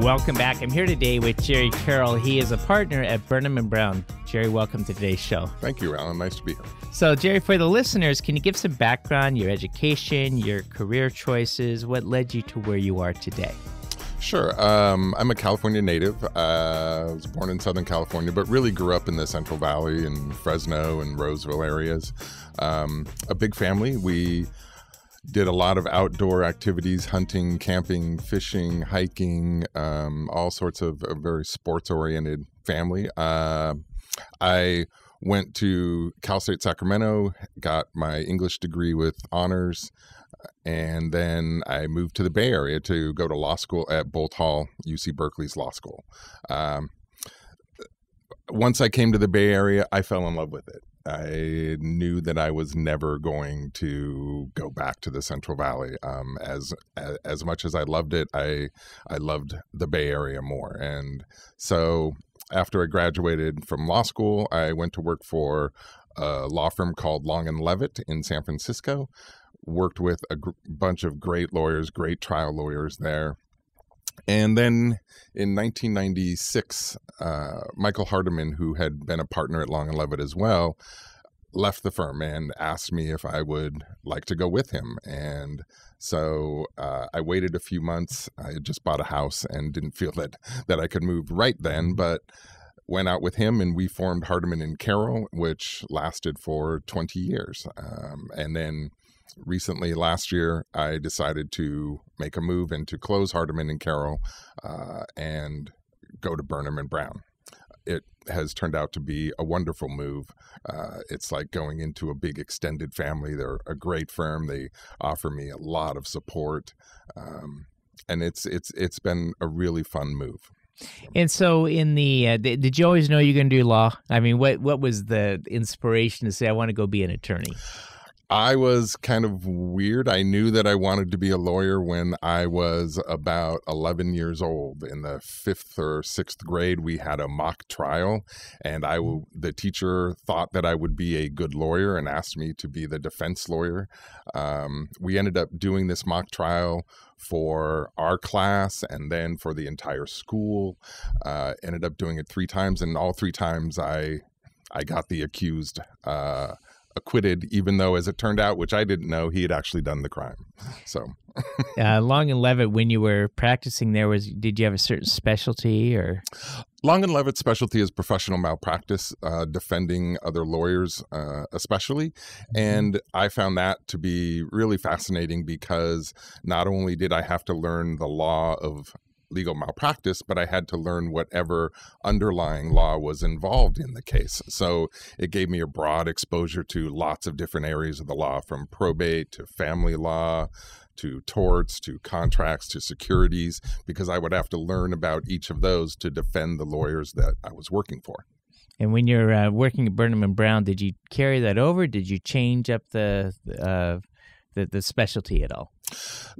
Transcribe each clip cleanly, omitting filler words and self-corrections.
Welcome back. I'm here today with Jerry Carrol. He is a partner at Burnham & Brown. Jerry, welcome to today's show. Thank you, Alan. Nice to be here. So, Jerry, for the listeners, can you give some background, your education, your career choices? What led you to where you are today? Sure. I'm a California native. I was born in Southern California, but really grew up in the Central Valley and Fresno and Roseville areas. A big family. We did a lot of outdoor activities, hunting, camping, fishing, hiking, all sorts of a very sports-oriented family. I went to Cal State Sacramento, got my English degree with honors, and then I moved to the Bay Area to go to law school at Bolt Hall, UC Berkeley's law school. Once I came to the Bay Area, I fell in love with it. I knew that I was never going to go back to the Central Valley. As much as I loved it, I loved the Bay Area more. And so after I graduated from law school, I went to work for a law firm called Long & Levitt in San Francisco. Worked with a bunch of great lawyers, great trial lawyers there. And then in 1996, Michael Hardiman, who had been a partner at Long & Levitt as well, left the firm and asked me if I would like to go with him. And so I waited a few months. I had just bought a house and didn't feel that I could move right then, but went out with him and we formed Hardiman and Carrol, which lasted for 20 years. And then recently, last year, I decided to make a move and to close Hardiman and Carrol and go to Burnham & Brown. It has turned out to be a wonderful move. It's like going into a big extended family. They're a great firm. They offer me a lot of support, and it's been a really fun move. And so in did you always know you were going to do law? I mean, what was the inspiration to say, I want to go be an attorney? I was kind of weird. I knew that I wanted to be a lawyer when I was about 11 years old. In the 5th or 6th grade, we had a mock trial, and the teacher thought that I would be a good lawyer and asked me to be the defense lawyer. We ended up doing this mock trial for our class and then for the entire school. Ended up doing it 3 times, and all 3 times I got the accused acquitted, even though, as it turned out, which I didn't know, he had actually done the crime. So, Long & Levitt, when you were practicing there, did you have a certain specialty or? Long & Levitt's specialty is professional malpractice, defending other lawyers, especially. And I found that to be really fascinating because not only did I have to learn the law of legal malpractice, but I had to learn whatever underlying law was involved in the case. So it gave me a broad exposure to lots of different areas of the law, from probate to family law to torts to contracts to securities, because I would have to learn about each of those to defend the lawyers that I was working for. And when you're working at Burnham & Brown, did you carry that over? Did you change up the specialty at all?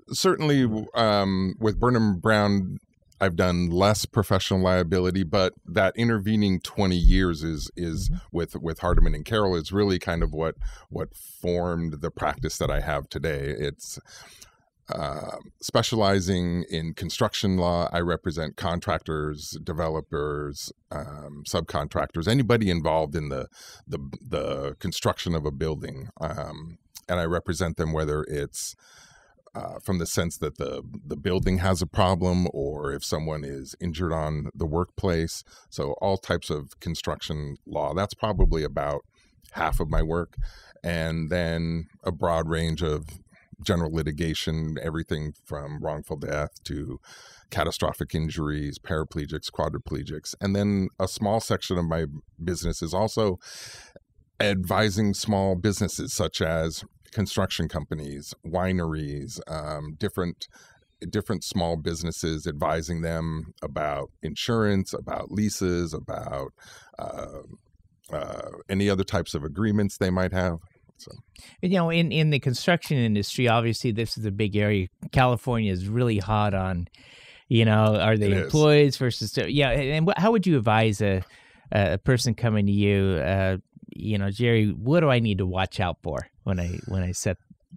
Certainly, with Burnham Brown, I've done less professional liability, but that intervening 20 years is with Hardiman and Carrol is really kind of what formed the practice that I have today. It's specializing in construction law. I represent contractors, developers, subcontractors, anybody involved in the construction of a building, and I represent them whether it's from the sense that the building has a problem or if someone is injured on the workplace. So all types of construction law. That's probably about half of my work. And then a broad range of general litigation, everything from wrongful death to catastrophic injuries, paraplegics, quadriplegics. And then a small section of my business is also advising small businesses such as construction companies, wineries, different small businesses, advising them about insurance, about leases, about any other types of agreements they might have. So, in the construction industry, obviously this is a big area. California is really hot on, are they employees versus, and how would you advise a person coming to you, Jerry, what do I need to watch out for when I set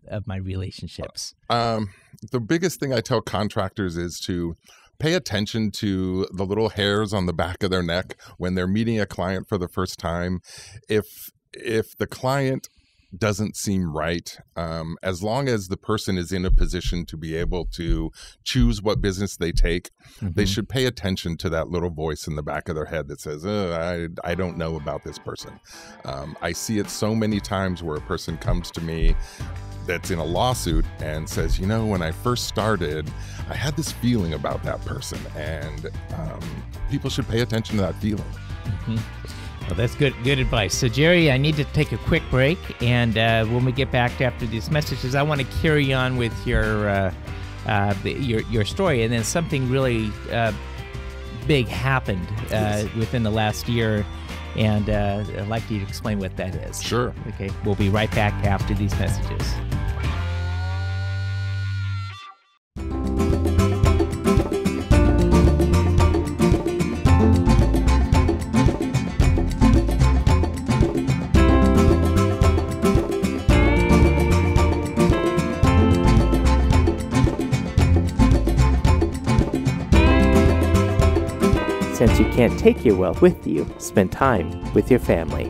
up my relationships? The biggest thing I tell contractors is to pay attention to the little hairs on the back of their neck when they're meeting a client for the first time. If the client doesn't seem right, as long as the person is in a position to be able to choose what business they take, they should pay attention to that little voice in the back of their head that says, I don't know about this person. I see it so many times where a person comes to me that's in a lawsuit and says, when I first started, I had this feeling about that person, and people should pay attention to that feeling. Well, that's good advice. So, Jerry, I need to take a quick break, and when we get back after these messages, I want to carry on with your story, and then something really big happened within the last year, and I'd like you to explain what that is. Sure. Okay, we'll be right back after these messages. Since you can't take your wealth with you, spend time with your family.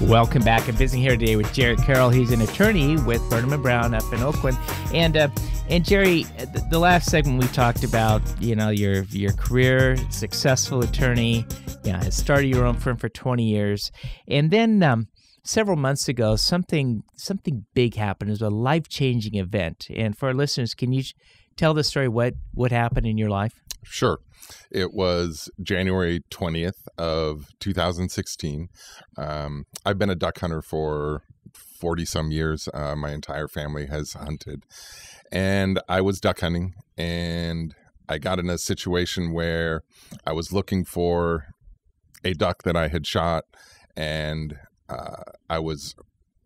Welcome back. I'm visiting here today with Jerry Carrol. He's an attorney with Burnham & Brown up in Oakland. And Jerry, the last segment we talked about, your career, successful attorney, has started your own firm for 20 years. And then several months ago, something big happened. It was a life-changing event. And for our listeners, can you tell the story what happened in your life? Sure. It was January 20th of 2016. I've been a duck hunter for 40-some years. My entire family has hunted. And I was duck hunting, and I got in a situation where I was looking for a duck that I had shot, and I was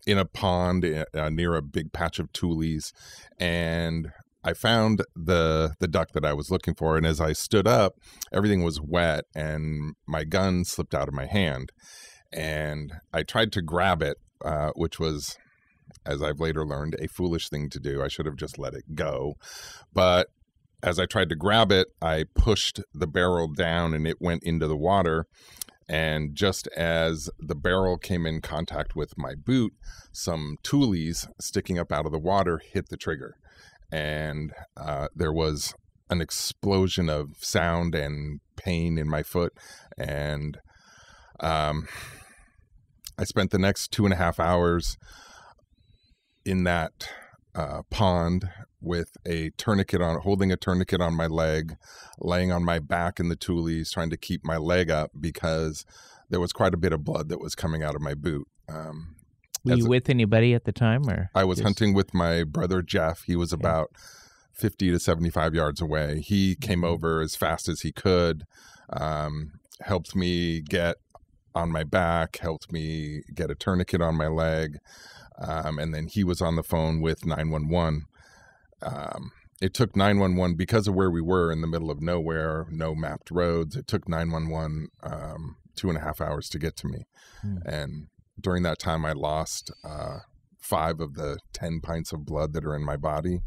in a pond near a big patch of tules, and I found the duck that I was looking for. And as I stood up, everything was wet, and my gun slipped out of my hand. And I tried to grab it, which was, as I've later learned, a foolish thing to do. I should have just let it go. But as I tried to grab it, I pushed the barrel down, and it went into the water. And just as the barrel came in contact with my boot, some tules sticking up out of the water hit the trigger. And there was an explosion of sound and pain in my foot. And I spent the next 2.5 hours in that pond with a tourniquet on, holding a tourniquet on my leg, laying on my back in the tules, trying to keep my leg up because there was quite a bit of blood that was coming out of my boot. Were you with anybody at the time, or I was hunting with my brother Jeff. He was about 50 to 75 yards away. He came over as fast as he could, helped me get on my back, helped me get a tourniquet on my leg, and then he was on the phone with 911. It took 911 because of where we were in the middle of nowhere, no mapped roads. It took 911 2.5 hours to get to me. And during that time, I lost 5 of the 10 pints of blood that are in my body,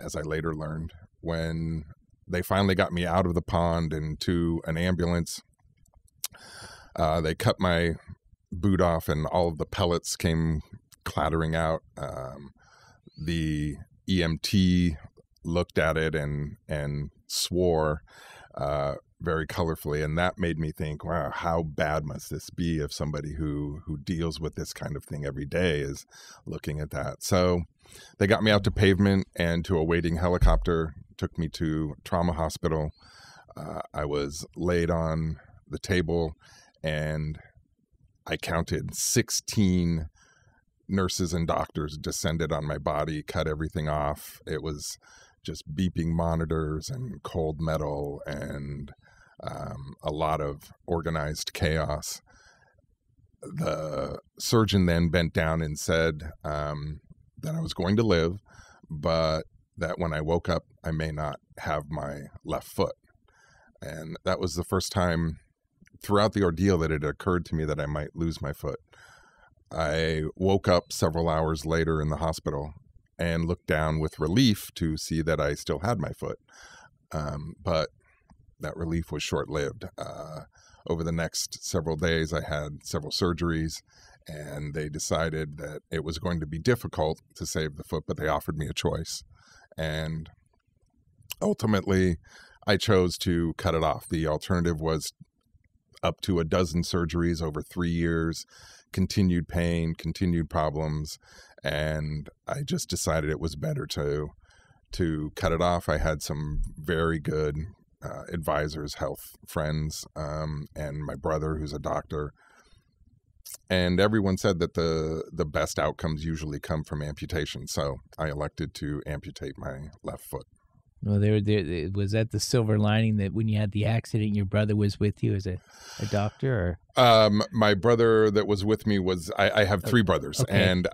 as I later learned. When they finally got me out of the pond and to an ambulance, they cut my boot off and all of the pellets came clattering out. The EMT looked at it and swore very colorfully, and that made me think, wow, how bad must this be if somebody who deals with this kind of thing every day is looking at that. So they got me out to pavement and to a waiting helicopter, took me to trauma hospital. I was laid on the table, and I counted 16 nurses and doctors descended on my body, cut everything off. It was just beeping monitors and cold metal and a lot of organized chaos. The surgeon then bent down and said that I was going to live, but that when I woke up, I may not have my left foot. And that was the first time throughout the ordeal that it occurred to me that I might lose my foot. I woke up several hours later in the hospital and looked down with relief to see that I still had my foot. But that relief was short-lived. Over the next several days, I had several surgeries, and they decided that it was going to be difficult to save the foot, but they offered me a choice. And ultimately, I chose to cut it off. The alternative was up to a dozen surgeries over 3 years, continued pain, continued problems, and I just decided it was better to cut it off. I had some very good advisors, health friends, and my brother, who's a doctor. And everyone said that the best outcomes usually come from amputation. So I elected to amputate my left foot. Well, was that the silver lining, that when you had the accident, your brother was with you as a doctor? Or? My brother that was with me was, I have three brothers, okay, and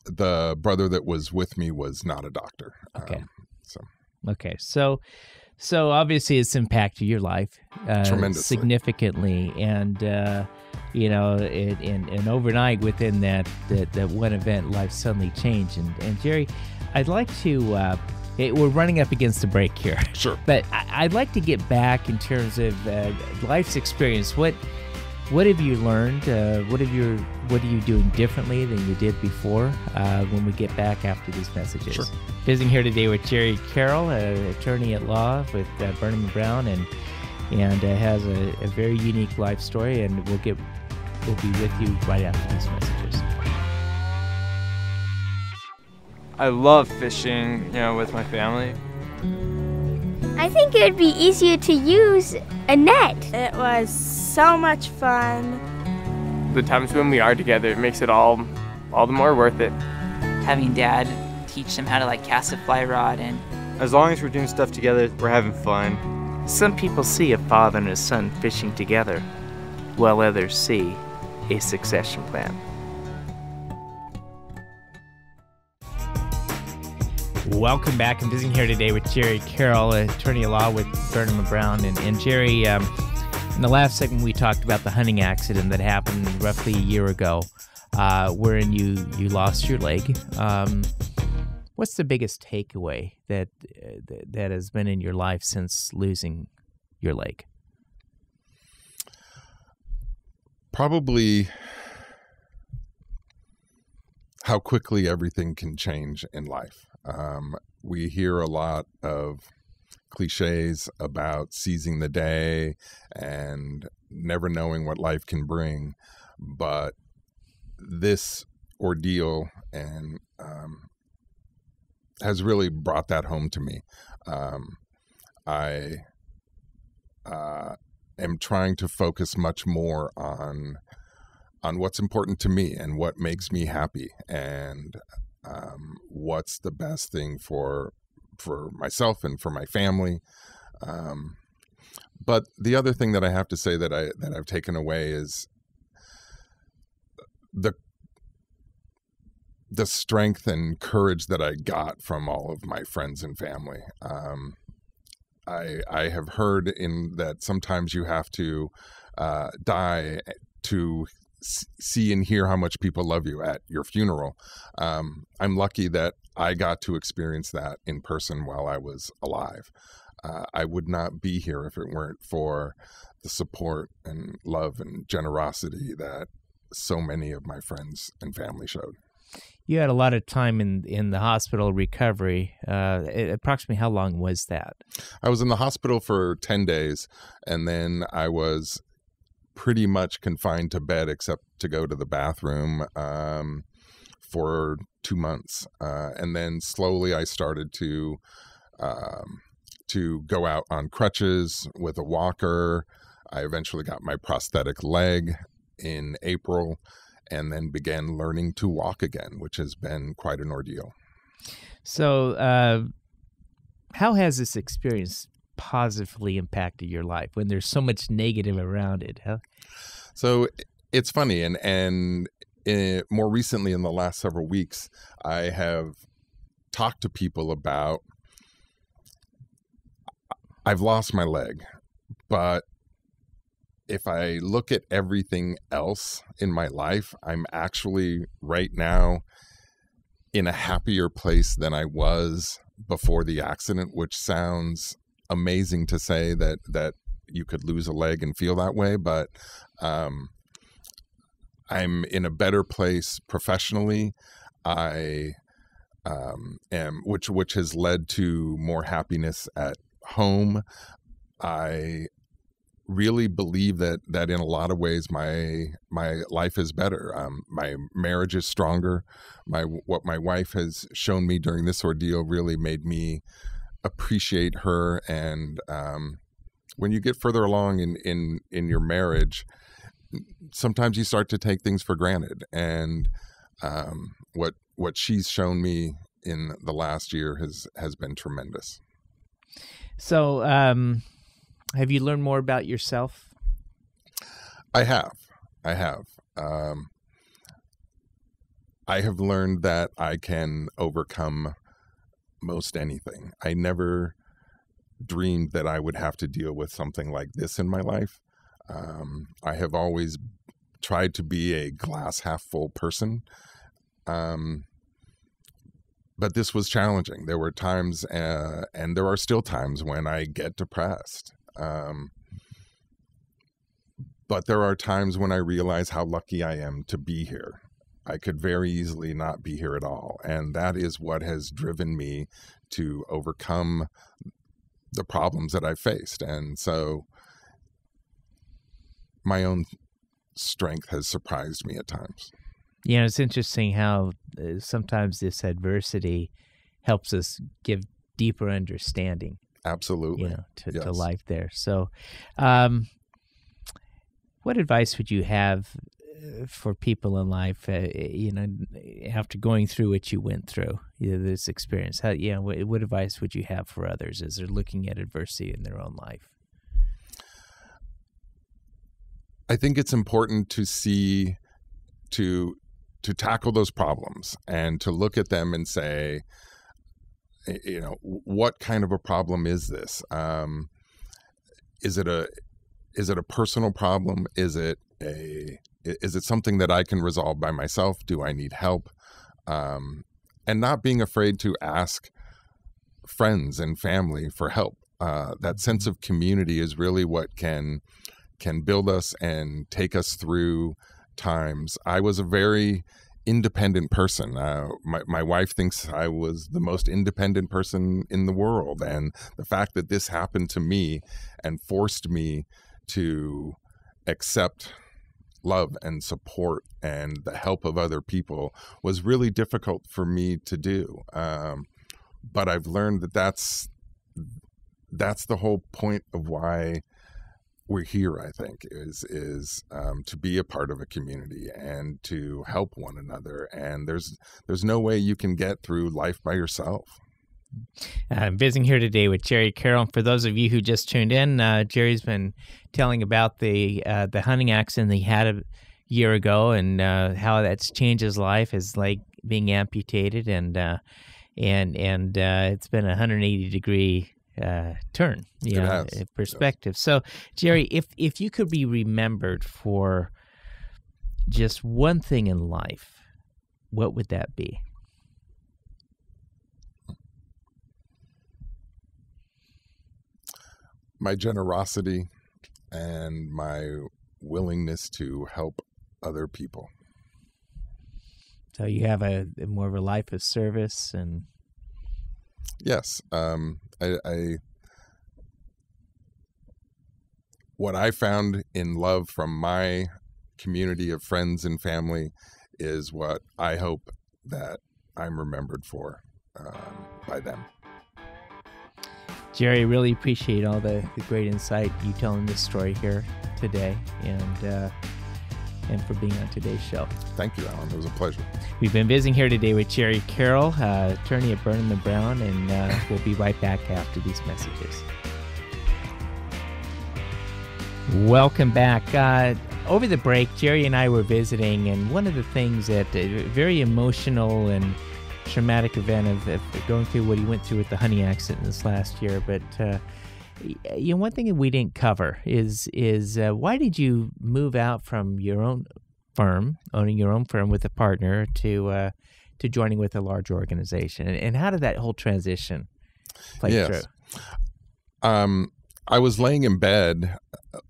the brother that was with me was not a doctor. Okay. So obviously it's impacted your life tremendously, significantly, and and overnight within that one event, life suddenly changed. And Jerry, I'd like to. We're running up against the break here. Sure. But I'd like to get back in terms of life's experience. What have you learned? What are you doing differently than you did before? When we get back after these messages. Sure. Visiting here today with Jerry Carrol, attorney at law with Burnham & Brown, and has a very unique life story. And we'll be with you right after these messages. I love fishing, with my family. I think it would be easier to use a net. It was so much fun. The times when we are together, it makes it all the more worth it. Having Dad teach them how to cast a fly rod, and as long as we're doing stuff together, we're having fun. Some people see a father and a son fishing together, while others see a succession plan. Welcome back. I'm visiting here today with Jerry Carrol, attorney at law with Burnham & Brown. And Jerry, in the last segment, we talked about the hunting accident that happened roughly a year ago, wherein you lost your leg. What's the biggest takeaway that has been in your life since losing your leg? Probably how quickly everything can change in life. We hear a lot of cliches about seizing the day and never knowing what life can bring, but this ordeal and has really brought that home to me. I am trying to focus much more on what's important to me and what makes me happy, and what's the best thing for myself and for my family. But the other thing that I have to say that I've taken away is the strength and courage that I got from all of my friends and family. I have heard that sometimes you have to die to see and hear how much people love you at your funeral. I'm lucky that I got to experience that in person while I was alive. I would not be here if it weren't for the support and love and generosity that so many of my friends and family showed. You had a lot of time in the hospital recovery. Approximately how long was that? I was in the hospital for 10 days, and then I was pretty much confined to bed except to go to the bathroom for 2 months. And then slowly I started to go out on crutches with a walker. I eventually got my prosthetic leg in April, and then began learning to walk again, which has been quite an ordeal. So how has this experience positively impacted your life when there's so much negative around it? Huh? So it's funny, and more recently in the last several weeks, I have talked to people about, I've lost my leg, but if I look at everything else in my life, I'm actually right now in a happier place than I was before the accident, which sounds amazing to say that you could lose a leg and feel that way, but I'm in a better place professionally. I am, which has led to more happiness at home. I really believe that in a lot of ways my life is better. My marriage is stronger. What my wife has shown me during this ordeal really made me appreciate her. And when you get further along in your marriage, sometimes you start to take things for granted. And what she's shown me in the last year has been tremendous. So, have you learned more about yourself? I have. I have learned that I can overcome most anything. I never dreamed that I would have to deal with something like this in my life. I have always tried to be a glass half full person. But this was challenging. There were times, and there are still times when I get depressed. But there are times when I realize how lucky I am to be here. I could very easily not be here at all. And that is what has driven me to overcome the problems that I faced. And so my own strength has surprised me at times. Yeah, it's interesting how sometimes this adversity helps us give deeper understanding. Absolutely. To life there. So, what advice would you have for people in life, after going through what you went through, this experience? What advice would you have for others as they're looking at adversity in their own life? I think it's important to see, to tackle those problems and to look at them and say, what kind of a problem is this? Is it a personal problem? Is it something that I can resolve by myself? Do I need help? And not being afraid to ask friends and family for help. That sense of community is really what can build us and take us through times. I was a very independent person. My wife thinks I was the most independent person in the world. And the fact that this happened to me and forced me to accept love and support and the help of other people was really difficult for me to do. But I've learned that that's the whole point of why we're here, I think, is to be a part of a community and to help one another. And there's no way you can get through life by yourself. I'm visiting here today with Jerry Carrol. For those of you who just tuned in, Jerry's been telling about the hunting accident he had a year ago and how that's changed his life, his leg being amputated, and it's been a 180-degree turn, perspective. Yes. So, Jerry, if you could be remembered for just one thing in life, what would that be? My generosity and my willingness to help other people. So you have a more of a life of service and. Yes. What I found in love from my community of friends and family is what I hope that I'm remembered for by them. Jerry, really appreciate all the great insight you telling this story here today and for being on today's show. Thank you, Alan. It was a pleasure. We've been visiting here today with Jerry Carrol, attorney at Burnham & Brown, and we'll be right back after these messages. Welcome back. Over the break, Jerry and I were visiting, and one of the things that a very emotional and traumatic event of going through what he went through with the hunting accident this last year, but One thing that we didn't cover is why did you move out from your own firm, owning your own firm with a partner, to joining with a large organization, and how did that whole transition play through? I was laying in bed,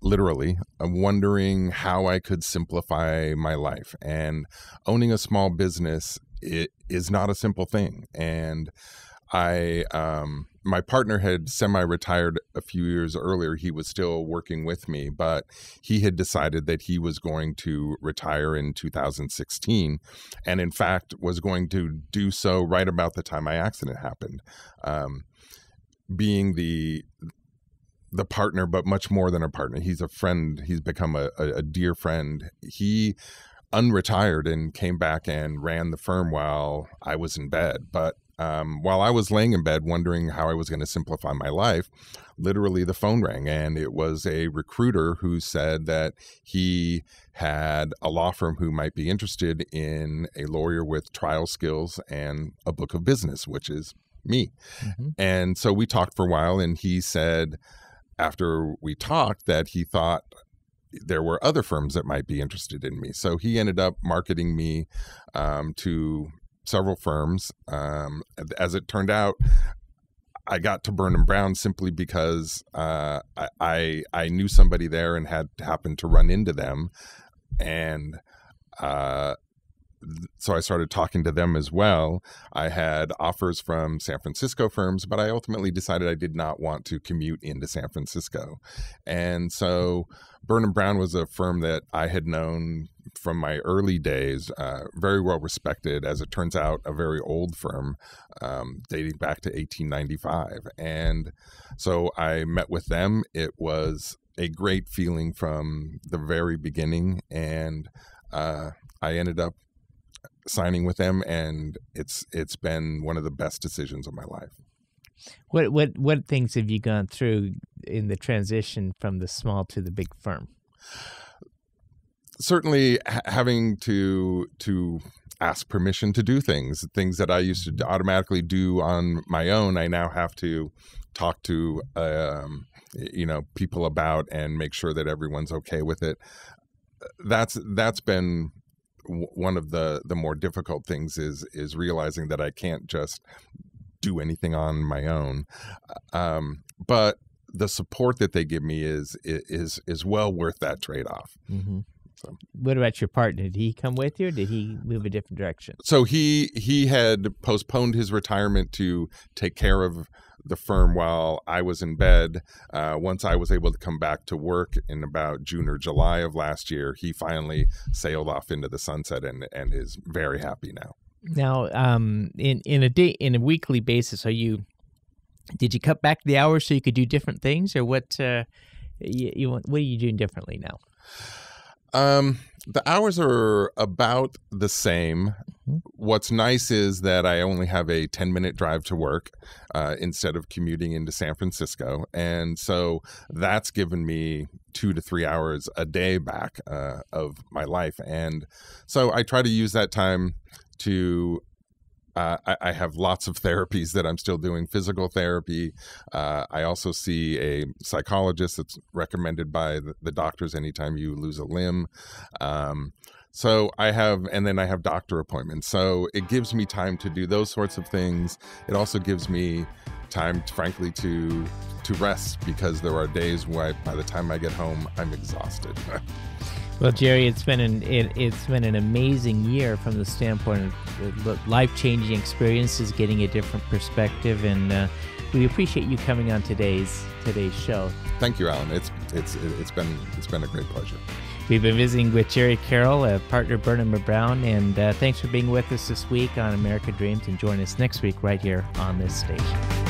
literally, wondering how I could simplify my life. And owning a small business, it is not a simple thing. And my partner had semi-retired a few years earlier. He was still working with me, but he had decided that he was going to retire in 2016, and in fact was going to do so right about the time my accident happened. Being the partner, but much more than a partner. He's a friend. He's become a dear friend. He unretired and came back and ran the firm while I was in bed. But while I was laying in bed wondering how I was going to simplify my life, literally the phone rang, and it was a recruiter who said that he had a law firm who might be interested in a lawyer with trial skills and a book of business, which is me. Mm-hmm. And so we talked for a while, and he said, after we talked, that he thought there were other firms that might be interested in me. So he ended up marketing me to several firms. As it turned out, I got to Burnham Brown simply because I knew somebody there and had happened to run into them. And so I started talking to them as well. I had offers from San Francisco firms, but I ultimately decided I did not want to commute into San Francisco. And so Burnham Brown was a firm that I had known from my early days, very well respected, as it turns out, a very old firm, dating back to 1895. And so I met with them. It was a great feeling from the very beginning, and I ended up signing with them, and it's been one of the best decisions of my life. What things have you gone through in the transition from the small to the big firm? Certainly having to ask permission to do things that I used to automatically do on my own, I now have to talk to people about and make sure that everyone's okay with it. That's been one of the more difficult things, is realizing that I can't just do anything on my own. But the support that they give me is well worth that trade-off. Mm-hmm. So. What about your partner? Did he come with you, or did he move a different direction? So he had postponed his retirement to take care of the firm while I was in bed. Once I was able to come back to work in about June or July of last year, he finally sailed off into the sunset and is very happy now. Now, in a weekly basis, did you cut back the hours so you could do different things, or what? What are you doing differently now? The hours are about the same. Mm-hmm. What's nice is that I only have a 10-minute drive to work instead of commuting into San Francisco. And so that's given me 2 to 3 hours a day back of my life. And so I try to use that time to I have lots of therapies that I'm still doing, physical therapy. I also see a psychologist that's recommended by the doctors anytime you lose a limb. So I have doctor appointments. So it gives me time to do those sorts of things. It also gives me time, frankly, to rest, because there are days where by the time I get home, I'm exhausted. Well, Jerry, it's been an amazing year from the standpoint of life-changing experiences, getting a different perspective, and we appreciate you coming on today's show. Thank you, Alan. It's been a great pleasure. We've been visiting with Jerry Carrol, a partner at Burnham Brown, and thanks for being with us this week on America Dreams, and join us next week right here on this station.